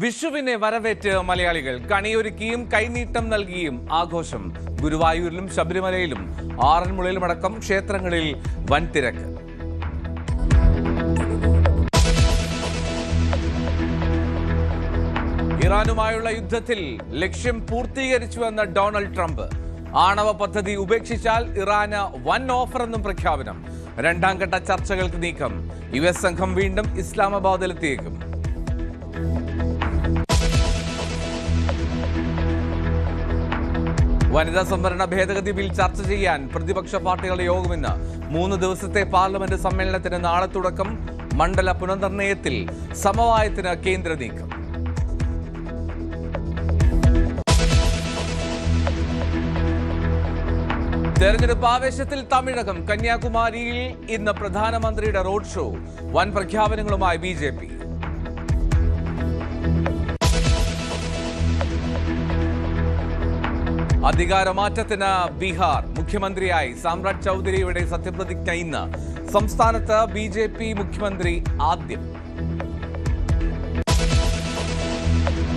വിഷുവിനെ വരവേറ്റ് മലയാളികൾ കണിയൊരുക്കിയും കൈനീട്ടം നൽകിയും ആഘോഷം. ഗുരുവായൂരിലും ശബരിമലയിലും ആറന്മുളയിലുമടക്കം ക്ഷേത്രങ്ങളിൽ വൻ തിരക്ക്. ഇറാനുമായുള്ള യുദ്ധത്തിൽ ലക്ഷ്യം പൂർത്തീകരിച്ചുവെന്ന ഡൊണാൾഡ് ട്രംപ്. ആണവ പദ്ധതി ഉപേക്ഷിച്ചാൽ ഇറാന് വൻ ഓഫർ എന്നും പ്രഖ്യാപനം. രണ്ടാം ഘട്ട ചർച്ചകൾക്ക് നീക്കം. US സംഘം വീണ്ടും ഇസ്ലാമാബാദിലെത്തിയേക്കും. വനിതാ സംവരണ ഭേദഗതി ബിൽ ചർച്ച ചെയ്യാൻ പ്രതിപക്ഷ പാർട്ടികളുടെ യോഗം ഇന്ന്. 3 ദിവസത്തെ പാർലമെന്റ് സമ്മേളനത്തിന് നാളെ തുടക്കം. മണ്ഡല പുനർനിർണയത്തിൽ സമവായത്തിന് കേന്ദ്ര നീക്കം. തെരഞ്ഞെടുപ്പ് ആവേശത്തിൽ തമിഴകം. കന്യാകുമാരിയിൽ ഇന്ന് പ്രധാനമന്ത്രിയുടെ റോഡ് ഷോ. വൻ പ്രഖ്യാപനങ്ങളുമായി BJP. അധികാരമാറ്റത്തിന് ബീഹാർ. മുഖ്യമന്ത്രിയായി സാമ്രാട്ട് ചൗധരിയുടെ സത്യപ്രതിജ്ഞ ഇന്ന്. സംസ്ഥാനത്ത് BJP മുഖ്യമന്ത്രി ആദ്യം.